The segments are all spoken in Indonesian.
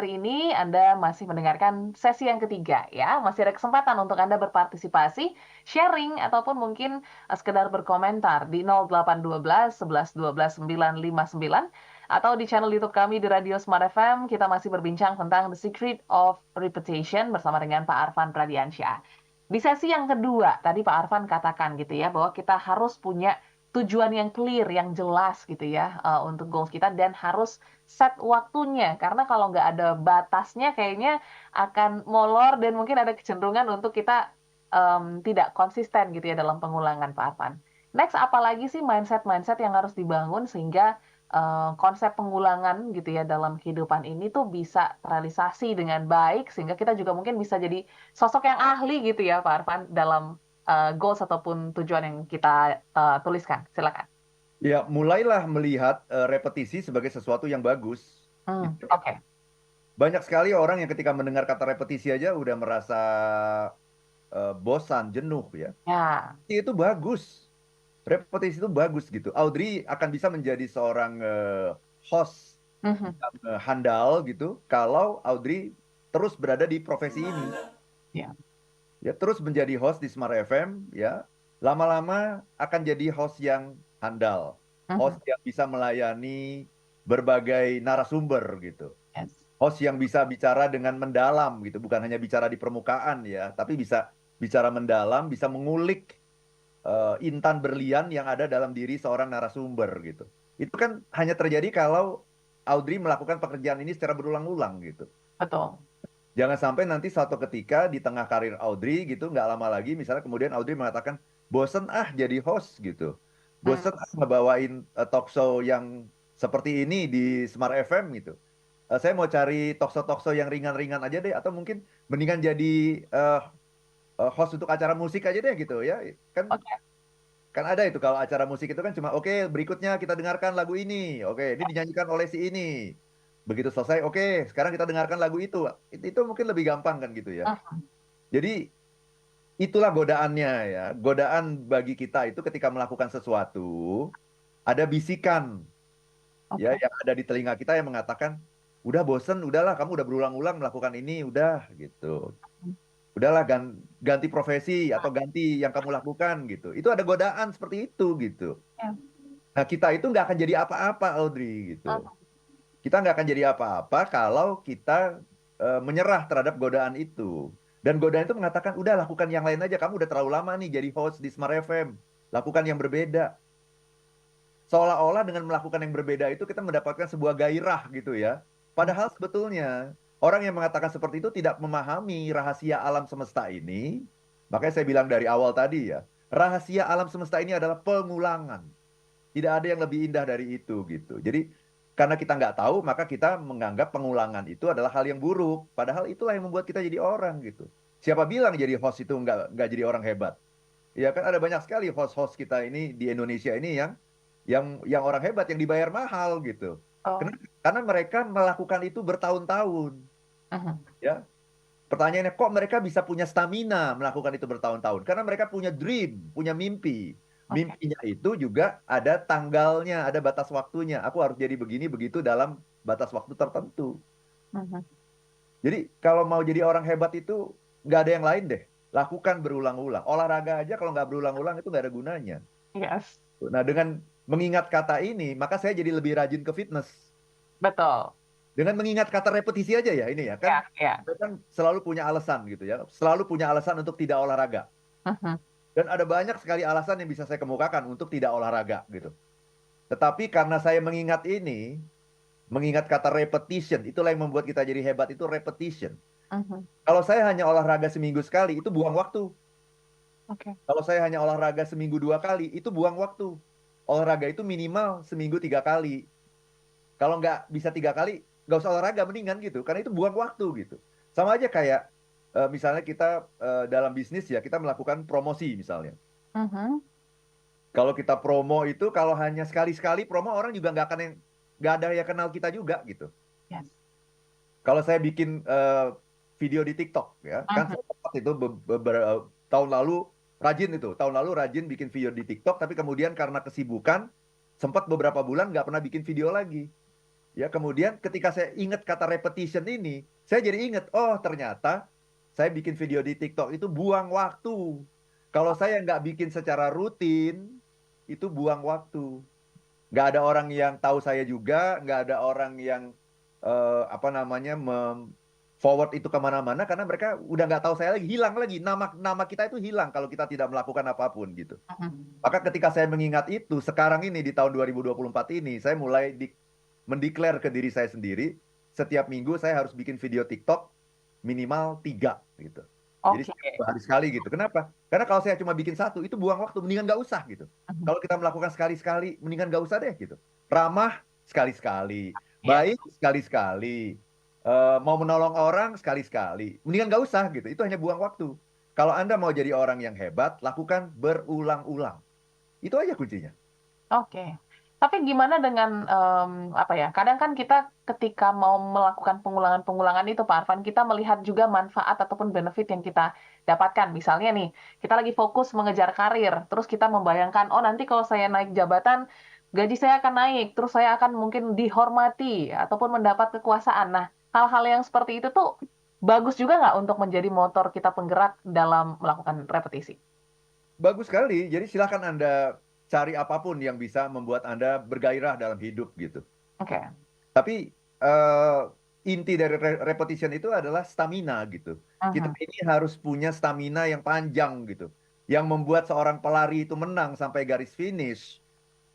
Hari ini Anda masih mendengarkan sesi yang ketiga ya. Masih ada kesempatan untuk Anda berpartisipasi, sharing ataupun mungkin sekedar berkomentar di 0812 11 12 959 atau di channel YouTube kami di Radio Smart FM. Kita masih berbincang tentang The Secret of Reputation bersama dengan Pak Arfan Pradiansyah. Di sesi yang kedua, tadi Pak Arfan katakan gitu ya bahwa kita harus punya tujuan yang clear, yang jelas gitu ya untuk goals kita dan harus set waktunya karena kalau nggak ada batasnya kayaknya akan molor dan mungkin ada kecenderungan untuk kita tidak konsisten gitu ya dalam pengulangan Pak Arfan. Next, apalagi sih mindset-mindset yang harus dibangun sehingga konsep pengulangan gitu ya dalam kehidupan ini tuh bisa terrealisasi dengan baik sehingga kita juga mungkin bisa jadi sosok yang ahli gitu ya Pak Arfan dalam goals ataupun tujuan yang kita tuliskan. Silakan. Ya, mulailah melihat repetisi sebagai sesuatu yang bagus. Gitu. Oke. Banyak sekali orang yang ketika mendengar kata repetisi aja udah merasa bosan, jenuh ya. Ya. Itu bagus. Repetisi itu bagus gitu. Audrey akan bisa menjadi seorang host Mhm. yang handal gitu kalau Audrey terus berada di profesi ini. Ya. Ya, terus menjadi host di Smart FM ya. Lama-lama akan jadi host yang handal. Host Mhm. yang bisa melayani berbagai narasumber gitu. Yes. Host yang bisa bicara dengan mendalam gitu, bukan hanya bicara di permukaan ya, tapi bisa bicara mendalam, bisa mengulik intan berlian yang ada dalam diri seorang narasumber gitu. Itu kan hanya terjadi kalau Audrey melakukan pekerjaan ini secara berulang-ulang gitu. Betul. Jangan sampai nanti suatu ketika di tengah karir Audrey gitu, nggak lama lagi misalnya kemudian Audrey mengatakan, bosen ah jadi host gitu. Bosen ah ngebawain talk show yang seperti ini di Smart FM gitu. Saya mau cari talk show yang ringan-ringan aja deh, atau mungkin mendingan jadi eh, host untuk acara musik aja deh gitu ya. Kan Oke. kan ada itu kalau acara musik itu kan cuma oke, berikutnya kita dengarkan lagu ini. Oke, ini dinyanyikan oleh si ini. Begitu selesai, oke, sekarang kita dengarkan lagu itu. Itu mungkin lebih gampang kan gitu ya. Mhm. Jadi itulah godaannya ya. Godaan bagi kita itu ketika melakukan sesuatu, ada bisikan ya Oke. yang ada di telinga kita yang mengatakan, udah bosen, udahlah kamu udah berulang-ulang melakukan ini, udah gitu. Udahlah ganti profesi atau ganti yang kamu lakukan gitu. Itu ada godaan seperti itu gitu. Ya. Nah, kita itu nggak akan jadi apa-apa, Audrey, gitu. Mhm. Kita nggak akan jadi apa-apa kalau kita menyerah terhadap godaan itu. Dan godaan itu mengatakan, udah lakukan yang lain aja. Kamu udah terlalu lama nih jadi host di Smart FM. Lakukan yang berbeda. Seolah-olah dengan melakukan yang berbeda itu kita mendapatkan sebuah gairah gitu ya. Padahal sebetulnya orang yang mengatakan seperti itu tidak memahami rahasia alam semesta ini. Makanya saya bilang dari awal tadi ya, rahasia alam semesta ini adalah pengulangan. Tidak ada yang lebih indah dari itu gitu. Jadi karena kita nggak tahu, maka kita menganggap pengulangan itu adalah hal yang buruk. Padahal itulah yang membuat kita jadi orang gitu. Siapa bilang jadi host itu nggak jadi orang hebat? Ya kan ada banyak sekali host-host kita ini di Indonesia ini yang orang hebat yang dibayar mahal gitu. Oh. Karena mereka melakukan itu bertahun-tahun. Mhm. Ya, pertanyaannya kok mereka bisa punya stamina melakukan itu bertahun-tahun? Karena mereka punya dream, punya mimpi. Oke. Mimpinya itu juga ada tanggalnya, ada batas waktunya. Aku harus jadi begini begitu dalam batas waktu tertentu. Mhm. Jadi kalau mau jadi orang hebat itu nggak ada yang lain deh. Lakukan berulang-ulang. Olahraga aja kalau nggak berulang-ulang itu nggak ada gunanya. Yes. Nah, dengan mengingat kata ini, maka saya jadi lebih rajin ke fitness. Betul. Dengan mengingat kata repetisi aja ya ini ya kan, Ya, ya. saya kan selalu punya alasan gitu ya, selalu punya alasan untuk tidak olahraga. Mhm. Dan ada banyak sekali alasan yang bisa saya kemukakan untuk tidak olahraga gitu. Tetapi karena saya mengingat ini, mengingat kata repetition, itulah yang membuat kita jadi hebat itu repetition. Mhm. Kalau saya hanya olahraga seminggu sekali, itu buang waktu. Oke. Kalau saya hanya olahraga seminggu 2 kali, itu buang waktu. Olahraga itu minimal seminggu 3 kali. Kalau nggak bisa 3 kali, nggak usah olahraga, mendingan gitu. Karena itu buang waktu gitu. Sama aja kayak misalnya kita dalam bisnis ya, kita melakukan promosi misalnya. Mhm. Kalau kita promo itu, kalau hanya sekali-sekali promo, orang juga nggak ada yang kenal kita juga gitu. Yes. Kalau saya bikin video di TikTok ya, kan Mhm. saya sempat itu tahun lalu rajin itu, tahun lalu rajin bikin video di TikTok, tapi kemudian karena kesibukan, sempat beberapa bulan nggak pernah bikin video lagi. Ya, kemudian ketika saya ingat kata repetition ini, saya jadi ingat, oh ternyata saya bikin video di TikTok itu buang waktu. Kalau saya nggak bikin secara rutin, itu buang waktu. Nggak ada orang yang tahu saya juga, nggak ada orang yang apa namanya forward itu kemana-mana karena mereka udah nggak tahu saya lagi, hilang lagi. Nama kita itu hilang kalau kita tidak melakukan apapun gitu. Mhm. Maka ketika saya mengingat itu, sekarang ini di tahun 2024 ini, saya mulai mendeklar ke diri saya sendiri, setiap minggu saya harus bikin video TikTok minimal 3 gitu. Jadi Oke. setiap 2 hari sekali gitu. Kenapa? Karena kalau saya cuma bikin satu, itu buang waktu, mendingan nggak usah gitu. Mhm. Kalau kita melakukan sekali-sekali, mendingan nggak usah deh gitu. Ramah sekali-sekali, Ya. baik sekali-sekali, mau menolong orang sekali-sekali, mendingan nggak usah gitu. Itu hanya buang waktu. Kalau Anda mau jadi orang yang hebat, lakukan berulang-ulang. Itu aja kuncinya. Oke. Tapi gimana dengan, apa ya, kadang kan kita ketika mau melakukan pengulangan-pengulangan itu Pak Arfan, kita melihat juga manfaat ataupun benefit yang kita dapatkan. Misalnya nih, kita lagi fokus mengejar karir, terus kita membayangkan, "Oh, nanti kalau saya naik jabatan, gaji saya akan naik, terus saya akan mungkin dihormati ataupun mendapat kekuasaan." Nah, hal-hal yang seperti itu tuh bagus juga nggak untuk menjadi motor kita penggerak dalam melakukan repetisi? Bagus sekali. Jadi silakan Anda cari apapun yang bisa membuat Anda bergairah dalam hidup gitu. Oke. Tapi inti dari repetition itu adalah stamina gitu. Kita Mhm. ini harus punya stamina yang panjang gitu. Yang membuat seorang pelari itu menang sampai garis finish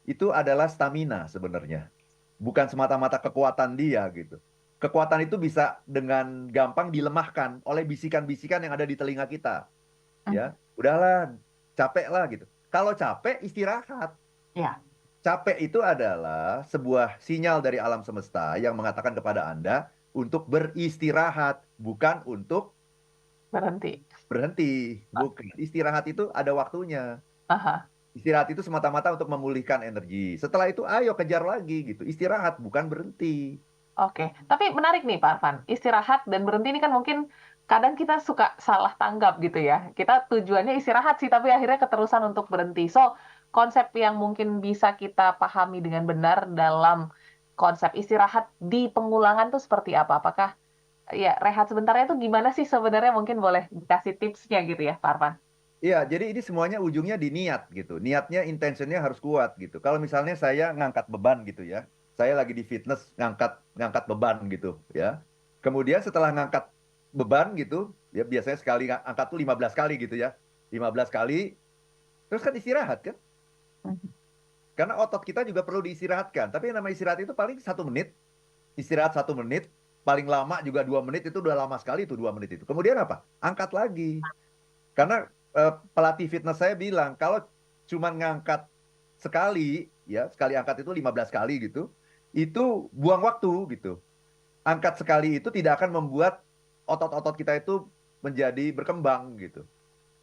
itu adalah stamina sebenarnya. Bukan semata-mata kekuatan dia gitu. Kekuatan itu bisa dengan gampang dilemahkan oleh bisikan-bisikan yang ada di telinga kita. Mhm. Ya, udahlah, capek lah gitu. Kalau capek, istirahat. Iya, Capek itu adalah sebuah sinyal dari alam semesta yang mengatakan kepada Anda untuk beristirahat, bukan untuk berhenti. berhenti. Bukan. Istirahat itu ada waktunya. Aha. Istirahat itu semata-mata untuk memulihkan energi. Setelah itu, ayo kejar lagi gitu. Istirahat, bukan berhenti. Oke, tapi menarik nih Pak Arfan, istirahat dan berhenti ini kan mungkin kadang kita suka salah tanggap gitu ya. Kita tujuannya istirahat sih, tapi akhirnya keterusan untuk berhenti. So, konsep yang mungkin bisa kita pahami dengan benar dalam konsep istirahat di pengulangan tuh seperti apa? Apakah ya rehat sebentarnya tuh gimana sih sebenarnya mungkin boleh dikasih tipsnya gitu ya Pak Arfan? Iya, jadi ini semuanya ujungnya di niat gitu. Niatnya, intentionnya harus kuat gitu. Kalau misalnya saya ngangkat beban gitu ya, saya lagi di fitness ngangkat ngangkat beban gitu ya. Kemudian setelah ngangkat beban gitu, ya biasanya sekali angkat tuh 15 kali gitu ya. 15 kali, terus kan istirahat kan? Mhm. Karena otot kita juga perlu diistirahatkan. Tapi yang namanya istirahat itu paling 1 menit, istirahat 1 menit, paling lama juga 2 menit, itu udah lama sekali itu 2 menit itu. Kemudian apa? Angkat lagi. Karena pelatih fitness saya bilang, kalau cuma ngangkat sekali, ya sekali angkat itu 15 kali gitu, itu buang waktu gitu. Angkat sekali itu tidak akan membuat otot-otot kita itu menjadi berkembang gitu.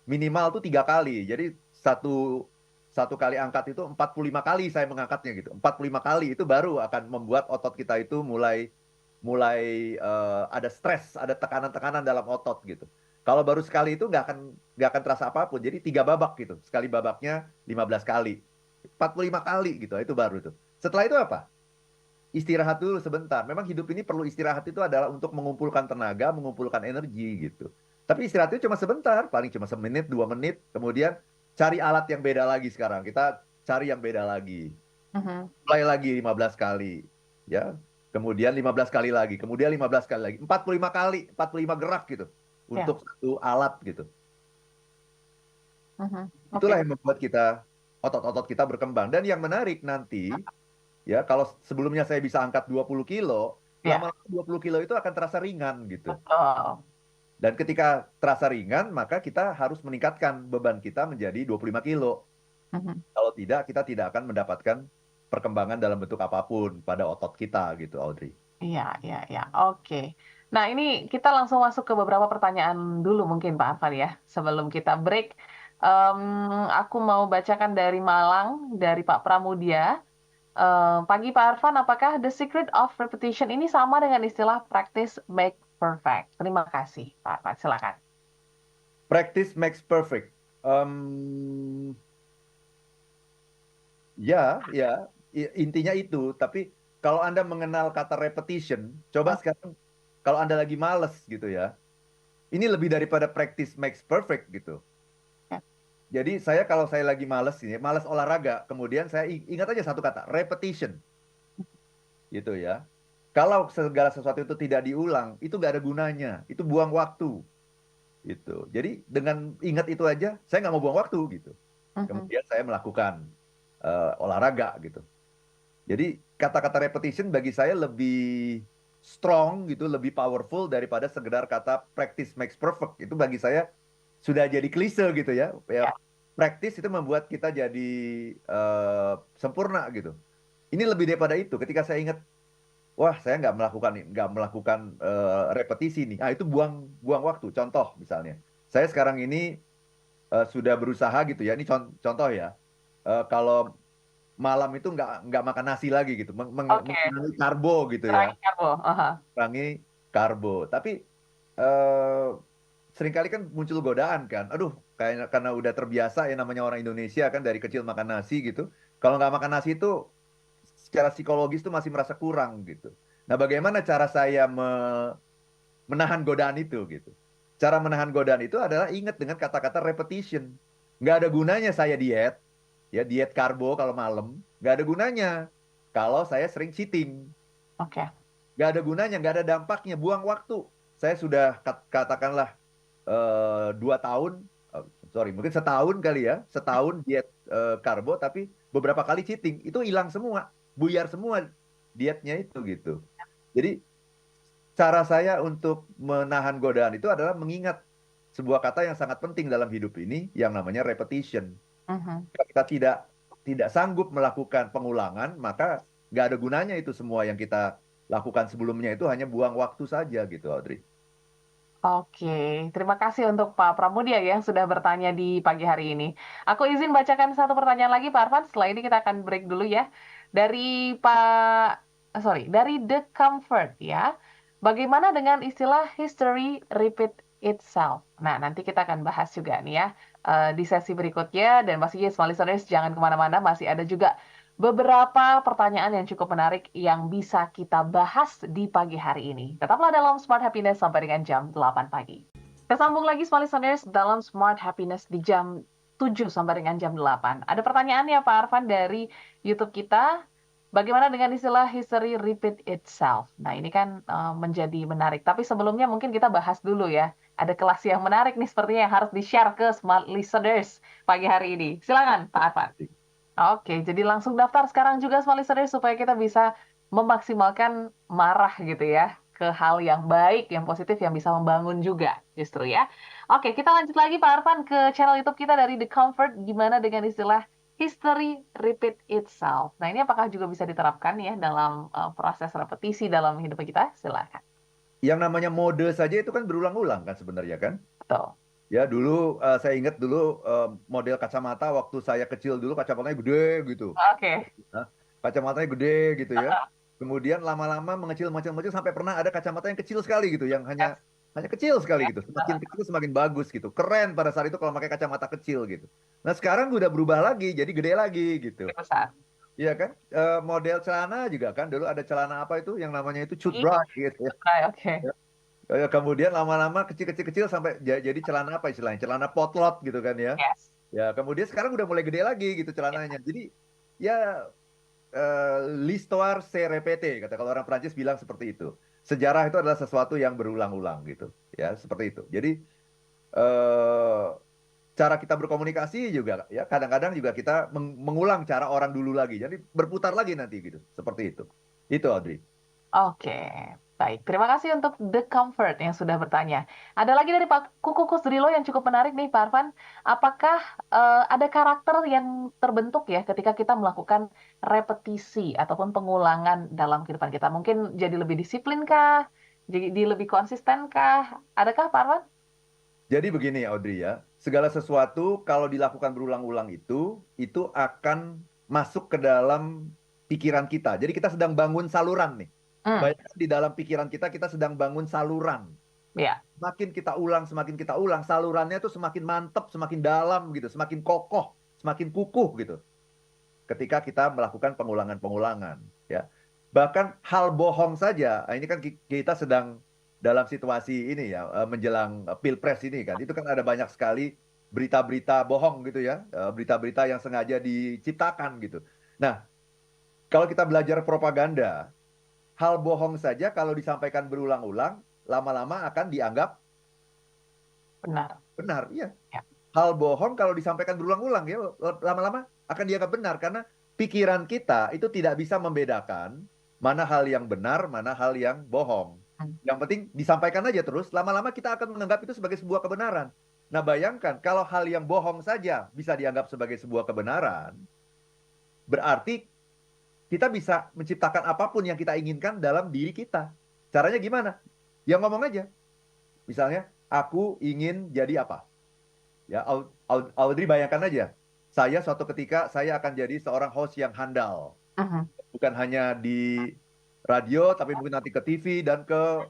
Minimal tuh 3 kali. Jadi satu satu kali angkat itu 45 kali saya mengangkatnya gitu. 45 kali itu baru akan membuat otot kita itu mulai mulai ada stres, ada tekanan-tekanan dalam otot gitu. Kalau baru sekali itu nggak akan terasa apapun. Jadi 3 babak gitu. Sekali babaknya 15 kali. 45 kali gitu. Itu baru itu. Setelah itu apa? Istirahat dulu sebentar. Memang hidup ini perlu istirahat, itu adalah untuk mengumpulkan tenaga, mengumpulkan energi gitu. Tapi istirahat itu cuma sebentar, paling cuma 1 menit, 2 menit. Kemudian cari alat yang beda lagi sekarang. Kita cari yang beda lagi. Mhm. Mulai lagi 15 kali. Ya. Kemudian 15 kali lagi. Kemudian 15 kali lagi. 45 kali, 45 gerak gitu. Ya. Untuk satu alat gitu. Mhm. Itulah Oke. yang membuat kita, otot-otot kita berkembang. Dan yang menarik nanti, ya kalau sebelumnya saya bisa angkat 20 kilo, Ya, lama-lama 20 kilo itu akan terasa ringan gitu. betul. Dan ketika terasa ringan, maka kita harus meningkatkan beban kita menjadi 25 kilo. Mhm. Kalau tidak, kita tidak akan mendapatkan perkembangan dalam bentuk apapun pada otot kita gitu, Audrey. Iya, iya, iya. Oke. Nah, ini kita langsung masuk ke beberapa pertanyaan dulu mungkin Pak Arfan ya, sebelum kita break. Aku mau bacakan dari Malang, dari Pak Pramudia. Pagi Pak Arfan, apakah the secret of repetition ini sama dengan istilah practice make perfect? Terima kasih, Pak Arfan. Silakan. Practice makes perfect. Ya, ya, intinya itu. Tapi kalau Anda mengenal kata repetition, coba sekarang kalau Anda lagi males gitu ya, ini lebih daripada practice makes perfect gitu. Jadi kalau saya lagi males ini, males olahraga, kemudian saya ingat aja satu kata, repetition, gitu ya. Kalau segala sesuatu itu tidak diulang, itu nggak ada gunanya, itu buang waktu, gitu. Jadi dengan ingat itu aja, saya nggak mau buang waktu, gitu. Kemudian saya melakukan olahraga, gitu. Jadi kata-kata repetition bagi saya lebih strong gitu, lebih powerful daripada sekedar kata practice makes perfect. Itu bagi saya sudah jadi klise gitu ya. Ya, Ya. practice itu membuat kita jadi sempurna gitu. Ini lebih daripada itu. Ketika saya ingat, wah saya nggak melakukan repetisi nih. Ah itu buang buang waktu. Contoh misalnya, saya sekarang ini sudah berusaha gitu ya. Ini contoh ya. Kalau malam itu nggak makan nasi lagi gitu, Oke, mengurangi karbo gitu ya, kurangi karbo. Aha. mengurangi karbo. Tapi eh, seringkali kan muncul godaan kan, aduh kayak karena udah terbiasa ya namanya orang Indonesia kan dari kecil makan nasi gitu. Kalau nggak makan nasi itu secara psikologis tuh masih merasa kurang gitu. Nah, bagaimana cara saya menahan godaan itu gitu? Cara menahan godaan itu adalah ingat dengan kata-kata repetition. Nggak ada gunanya saya diet, ya diet karbo kalau malam, nggak ada gunanya kalau saya sering cheating. Oke. Nggak ada gunanya, nggak ada dampaknya, buang waktu. Saya sudah katakanlah 2 tahun, sorry, mungkin setahun kali ya, setahun diet karbo, tapi beberapa kali cheating, itu hilang semua, buyar semua dietnya itu gitu. Jadi cara saya untuk menahan godaan itu adalah mengingat sebuah kata yang sangat penting dalam hidup ini, yang namanya repetition. Mhm. Jika kita tidak sanggup melakukan pengulangan, maka nggak ada gunanya itu semua yang kita lakukan sebelumnya itu hanya buang waktu saja gitu, Audrey. Oke, terima kasih untuk Pak Pramudia ya yang sudah bertanya di pagi hari ini. Aku izin bacakan satu pertanyaan lagi Pak Arfan, setelah ini kita akan break dulu ya. Dari dari The Comfort ya. Bagaimana dengan istilah history repeat itself? Nah, nanti kita akan bahas juga nih ya di sesi berikutnya. Dan pastinya small listeners jangan kemana-mana, masih ada juga beberapa pertanyaan yang cukup menarik yang bisa kita bahas di pagi hari ini. Tetaplah dalam Smart Happiness sampai dengan jam 8 pagi. Kita sambung lagi Smart Listeners dalam Smart Happiness di jam 7 sampai dengan jam 8. Ada pertanyaan ya Pak Arfan dari YouTube kita. Bagaimana dengan istilah history repeat itself? Nah ini kan menjadi menarik. Tapi sebelumnya mungkin kita bahas dulu ya. Ada kelas yang menarik nih sepertinya yang harus di-share ke Smart Listeners pagi hari ini. Silakan Pak Arfan. Oke, jadi langsung daftar sekarang juga small listeners supaya kita bisa memaksimalkan marah gitu ya ke hal yang baik, yang positif, yang bisa membangun juga justru ya. Oke, kita lanjut lagi Pak Arfan ke channel YouTube kita dari The Comfort. Gimana dengan istilah history repeat itself? Nah ini apakah juga bisa diterapkan ya dalam proses repetisi dalam hidup kita? Silakan. Yang namanya mode saja itu kan berulang-ulang kan sebenarnya kan. Betul. Ya dulu saya ingat dulu model kacamata waktu saya kecil dulu kacamatanya gede gitu. Oke. Nah, kacamatanya gede gitu ya. Kemudian lama-lama mengecil-mengecil sampai pernah ada kacamata yang kecil sekali gitu, yang hanya Yes. hanya kecil sekali Ya. gitu. Semakin kecil semakin bagus gitu. Keren pada saat itu kalau pakai kacamata kecil gitu. Nah, sekarang udah berubah lagi jadi gede lagi gitu. Lebih besar. Iya kan? Model celana juga kan dulu ada celana apa itu yang namanya itu cut Ih, bra gitu ya. oke. Kemudian lama-lama kecil-kecil sampai jadi celana apa istilahnya? Celana potlot gitu kan ya. Yes. Ya, kemudian sekarang udah mulai gede lagi gitu celananya. Jadi ya l'histoire se répète, kata kalau orang Prancis bilang seperti itu. Sejarah itu adalah sesuatu yang berulang-ulang gitu, ya seperti itu. Jadi eh, cara kita berkomunikasi juga, ya kadang-kadang juga kita mengulang cara orang dulu lagi. Jadi berputar lagi nanti gitu, seperti itu. Itu Audrey. Oke, baik. Terima kasih untuk The Comfort yang sudah bertanya. Ada lagi dari Pak Kuku Kusdrilo yang cukup menarik nih, Pak Arfan. Apakah ada karakter yang terbentuk ya ketika kita melakukan repetisi ataupun pengulangan dalam kehidupan kita? Mungkin jadi lebih disiplin kah? Jadi lebih konsisten kah? Adakah, Pak Arfan? Jadi begini Audrey ya, segala sesuatu kalau dilakukan berulang-ulang itu akan masuk ke dalam pikiran kita. Jadi kita sedang bangun saluran nih. Hmm, Bayangkan di dalam pikiran kita sedang bangun saluran. ya. Semakin kita ulang, salurannya itu semakin mantap, semakin dalam gitu, semakin kokoh, semakin kukuh gitu. Ketika kita melakukan pengulangan-pengulangan, ya. Bahkan hal bohong saja, ini kan kita sedang dalam situasi ini ya, menjelang Pilpres ini kan, itu kan ada banyak sekali berita-berita bohong gitu ya, berita-berita yang sengaja diciptakan gitu. Nah, kalau kita belajar propaganda, hal bohong saja kalau disampaikan berulang-ulang, lama-lama akan dianggap Benar. benar. Iya, Ya. hal bohong kalau disampaikan berulang-ulang ya, lama-lama akan dianggap benar karena pikiran kita itu tidak bisa membedakan mana hal yang benar, mana hal yang bohong. Hmm. Yang penting disampaikan aja terus, lama-lama kita akan menganggap itu sebagai sebuah kebenaran. Nah, bayangkan kalau hal yang bohong saja bisa dianggap sebagai sebuah kebenaran, berarti kita bisa menciptakan apapun yang kita inginkan dalam diri kita. Caranya gimana? Ya ngomong aja. Misalnya, aku ingin jadi apa? Ya, Audrey bayangkan aja. Saya suatu ketika saya akan jadi seorang host yang handal. Mhm. Bukan hanya di radio, tapi mungkin nanti ke TV dan ke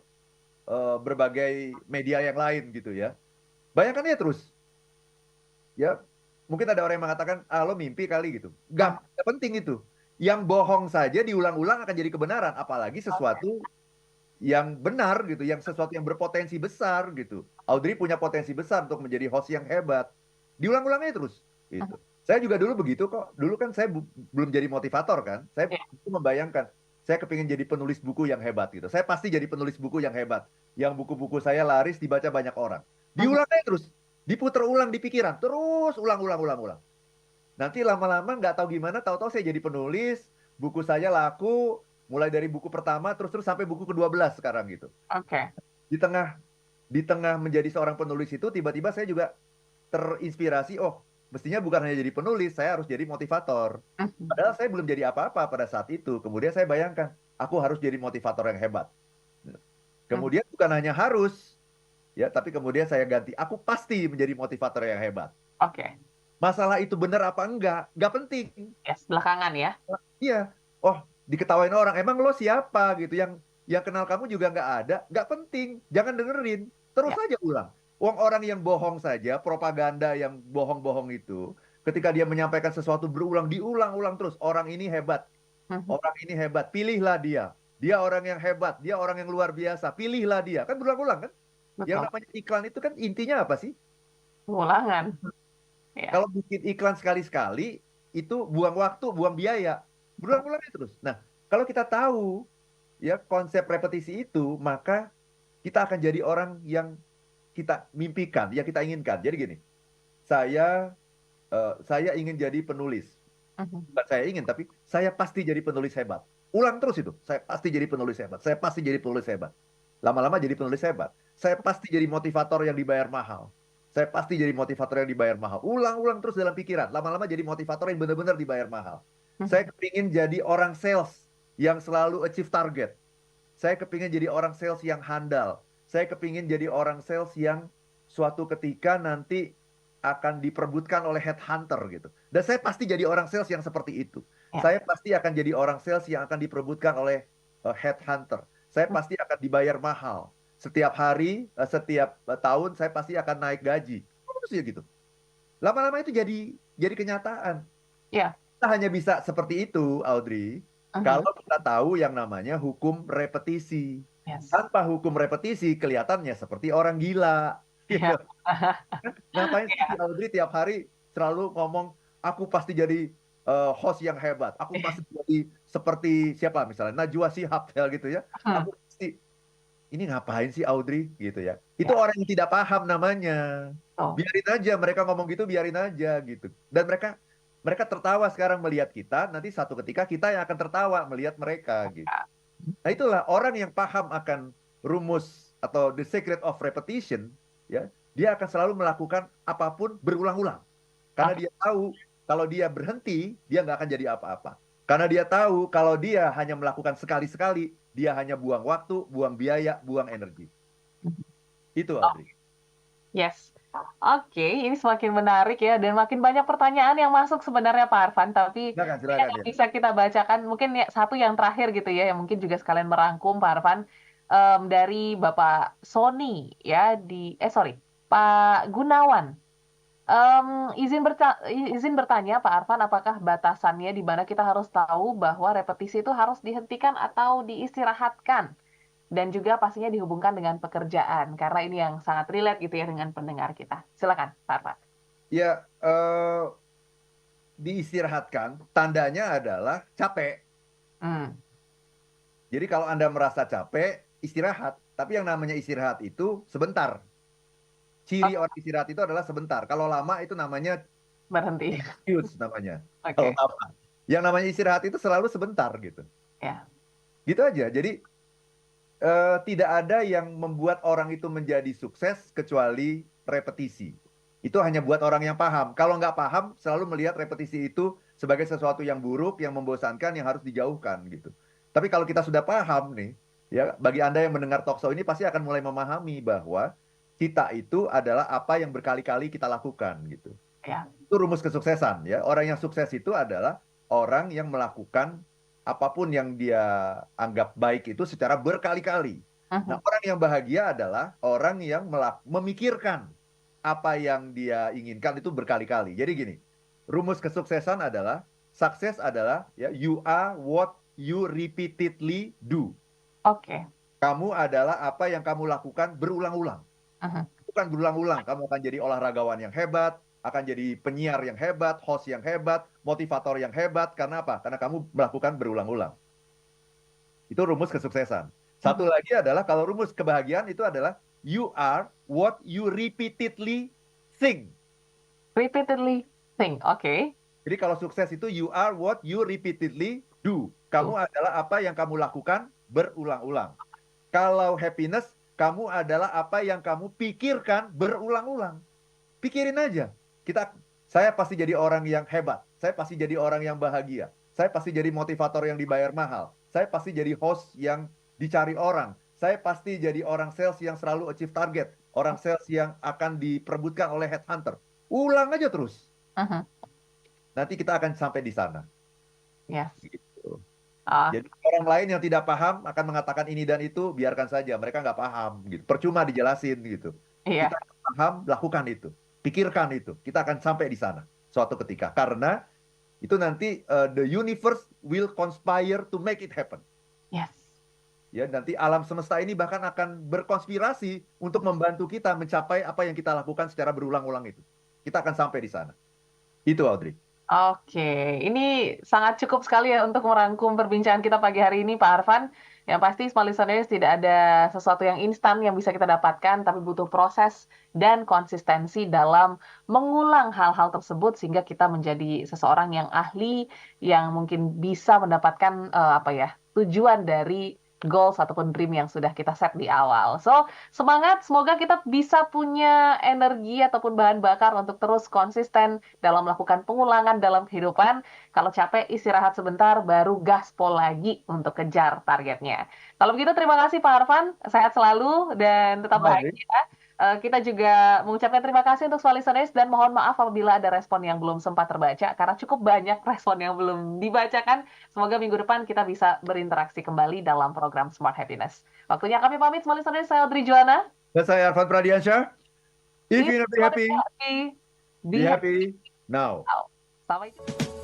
berbagai media yang lain gitu ya. Bayangkan aja terus. Ya, mungkin ada orang yang mengatakan, ah lo mimpi kali gitu. Hmm. Gak penting itu. Yang bohong saja diulang-ulang akan jadi kebenaran. Apalagi Oke. sesuatu yang benar gitu, yang sesuatu yang berpotensi besar gitu. Audrey punya potensi besar untuk menjadi host yang hebat. Diulang-ulangnya terus Mhm. gitu. Saya juga dulu begitu kok. Dulu kan saya belum jadi motivator kan. Saya Ya. itu membayangkan saya kepingin jadi penulis buku yang hebat gitu. Saya pasti jadi penulis buku yang hebat. Yang buku-buku saya laris dibaca banyak orang. Mhm. Diulang aja terus. Diputer ulang di pikiran. Terus ulang. Nanti lama-lama nggak tahu gimana, tahu-tahu saya jadi penulis, buku saya laku, mulai dari buku pertama terus sampai buku ke-12 sekarang gitu. Oke. Di tengah di tengah menjadi seorang penulis itu tiba-tiba saya juga terinspirasi, oh, mestinya bukan hanya jadi penulis, saya harus jadi motivator. Mhm. Padahal saya belum jadi apa-apa pada saat itu. Kemudian saya bayangkan, aku harus jadi motivator yang hebat. Mhm. Kemudian bukan hanya harus, ya, tapi kemudian saya ganti, aku pasti menjadi motivator yang hebat. Oke. Masalah itu benar apa enggak, nggak penting. Yes, belakangan ya. Iya, oh diketawain orang, emang lo siapa gitu, yang kenal kamu juga nggak ada, nggak penting, jangan dengerin, terus Ya. aja ulang. Uang orang yang bohong saja, propaganda yang bohong-bohong itu, ketika dia menyampaikan sesuatu berulang, diulang-ulang terus, Mhm. orang ini hebat, pilihlah dia, dia orang yang hebat, dia orang yang luar biasa, pilihlah dia, kan berulang-ulang kan? Yang Betul. namanya iklan itu kan intinya apa sih? Ulangan. Ya. Kalau bikin iklan sekali-sekali, itu buang waktu, buang biaya. Betul. Berulang-ulang terus. Nah, kalau kita tahu ya konsep repetisi itu, maka kita akan jadi orang yang kita mimpikan, yang kita inginkan. Jadi gini, saya saya ingin jadi penulis. Mhm. Bukan saya ingin, tapi saya pasti jadi penulis hebat. Ulang terus itu. Saya pasti jadi penulis hebat. Saya pasti jadi penulis hebat. Lama-lama jadi penulis hebat. Saya pasti jadi motivator yang dibayar mahal. Saya pasti jadi motivator yang dibayar mahal. Ulang-ulang terus dalam pikiran. Lama-lama jadi motivator yang benar-benar dibayar mahal. Saya Mhm. kepingin jadi orang sales yang selalu achieve target. Saya kepingin jadi orang sales yang handal. Saya kepingin jadi orang sales yang suatu ketika nanti akan diperebutkan oleh headhunter gitu. Dan saya pasti jadi orang sales yang seperti itu. Ya. Saya pasti akan jadi orang sales yang akan diperebutkan oleh headhunter. Saya Mhm. pasti akan dibayar mahal. Setiap hari, setiap tahun saya pasti akan naik gaji. Terus ya gitu. Lama-lama itu jadi kenyataan. Ya. Kita hanya bisa seperti itu, Audrey, Mhm. kalau kita tahu yang namanya hukum repetisi. Yes. Tanpa hukum repetisi, kelihatannya seperti orang gila. Ya. Gitu. Ngapain sih si Ya. Audrey tiap hari selalu ngomong, aku pasti jadi host yang hebat. Aku pasti jadi seperti siapa misalnya, Najwa Shihab ya gitu ya. Mhm. Aku pasti, ini ngapain sih Audrey gitu ya. Itu Ya. orang yang tidak paham namanya. Tuh. Biarin aja mereka ngomong gitu, biarin aja gitu. Dan mereka mereka tertawa sekarang melihat kita, nanti satu ketika kita yang akan tertawa melihat mereka gitu. Ya. Nah, itulah orang yang paham akan rumus atau the secret of repetition, ya, dia akan selalu melakukan apapun berulang-ulang. Karena Oke. dia tahu kalau dia berhenti, dia nggak akan jadi apa-apa. Karena dia tahu kalau dia hanya melakukan sekali-sekali, dia hanya buang waktu, buang biaya, buang energi. Mhm. Itu, Oh, Audrey. yes. Oke, ini semakin menarik ya, dan makin banyak pertanyaan yang masuk sebenarnya Pak Arfan, tapi Silakan, banyak silakan yang ya. bisa kita bacakan. Mungkin ya, satu yang terakhir gitu ya, yang mungkin juga sekalian merangkum Pak Arfan, dari Bapak Sony ya sorry, Pak Gunawan. Izin bertanya Pak Arfan, apakah batasannya di mana kita harus tahu bahwa repetisi itu harus dihentikan atau diistirahatkan? Dan juga pastinya dihubungkan dengan pekerjaan, karena ini yang sangat relate gitu ya dengan pendengar kita. Silakan, Pak Arfan. Ya, diistirahatkan, tandanya adalah capek. Hmm, Jadi kalau Anda merasa capek, istirahat. Tapi yang namanya istirahat itu sebentar. Ciri oh, orang istirahat itu adalah sebentar. Kalau lama itu namanya berhenti. excuse namanya. Kalau Oke, lama. Yang namanya istirahat itu selalu sebentar gitu. ya. Gitu aja. Jadi tidak ada yang membuat orang itu menjadi sukses kecuali repetisi. Itu hanya buat orang yang paham. Kalau nggak paham, selalu melihat repetisi itu sebagai sesuatu yang buruk, yang membosankan, yang harus dijauhkan gitu. Tapi kalau kita sudah paham nih, ya bagi Anda yang mendengar talkshow ini pasti akan mulai memahami bahwa kita itu adalah apa yang berkali-kali kita lakukan gitu. Ya. Itu rumus kesuksesan ya. Orang yang sukses itu adalah orang yang melakukan apapun yang dia anggap baik itu secara berkali-kali. Nah, Mhm. orang yang bahagia adalah orang yang memikirkan apa yang dia inginkan itu berkali-kali. Jadi gini, rumus kesuksesan adalah sukses adalah ya you are what you repeatedly do. Oke. Kamu adalah apa yang kamu lakukan berulang-ulang. Mhm. Bukan berulang-ulang, kamu akan jadi olahragawan yang hebat, akan jadi penyiar yang hebat, host yang hebat, motivator yang hebat. Karena apa? Karena kamu melakukan berulang-ulang. Itu rumus kesuksesan. Satu Mhm. lagi adalah kalau rumus kebahagiaan itu adalah you are what you repeatedly think. Repeatedly think. Oke. Jadi kalau sukses itu you are what you repeatedly do. Tuh. Kamu adalah apa yang kamu lakukan berulang-ulang. Kalau happiness, kamu adalah apa yang kamu pikirkan berulang-ulang. Pikirin aja. Saya pasti jadi orang yang hebat. Saya pasti jadi orang yang bahagia. Saya pasti jadi motivator yang dibayar mahal. Saya pasti jadi host yang dicari orang. Saya pasti jadi orang sales yang selalu achieve target. Orang sales yang akan diperebutkan oleh headhunter. Ulang aja terus. Mhm. Nanti kita akan sampai di sana. Yes. Gitu. Ah, Jadi orang lain yang tidak paham akan mengatakan ini dan itu, biarkan saja. Mereka nggak paham. Gitu. Percuma dijelasin gitu. iya. Kita paham, lakukan itu. Pikirkan itu. Kita akan sampai di sana suatu ketika. Karena itu nanti the universe will conspire to make it happen. Yes. Ya, nanti alam semesta ini bahkan akan berkonspirasi untuk membantu kita mencapai apa yang kita lakukan secara berulang-ulang itu. Kita akan sampai di sana. Itu Audrey. Oke, ini sangat cukup sekali ya untuk merangkum perbincangan kita pagi hari ini, Pak Arfan. Yang pasti, small listeners, tidak ada sesuatu yang instan yang bisa kita dapatkan, tapi butuh proses dan konsistensi dalam mengulang hal-hal tersebut sehingga kita menjadi seseorang yang ahli, yang mungkin bisa mendapatkan apa ya, tujuan dari goals ataupun dream yang sudah kita set di awal. So, semangat, semoga kita bisa punya energi ataupun bahan bakar untuk terus konsisten dalam melakukan pengulangan dalam kehidupan. Kalau capek, istirahat sebentar, baru gaspol lagi untuk kejar targetnya. Kalau begitu, terima kasih Pak Arfan. Sehat selalu dan tetap Audrey. bahagia. Kita juga mengucapkan terima kasih untuk semua listeners dan mohon maaf apabila ada respon yang belum sempat terbaca karena cukup banyak respon yang belum dibacakan. Semoga minggu depan kita bisa berinteraksi kembali dalam program Smart Happiness. Waktunya kami pamit, semua listeners. Saya Audrey Juana. Dan saya Arfan Pradiansyah. If If you're you not want to be happy, happy, be be happy happy now. now. Sampai jumpa.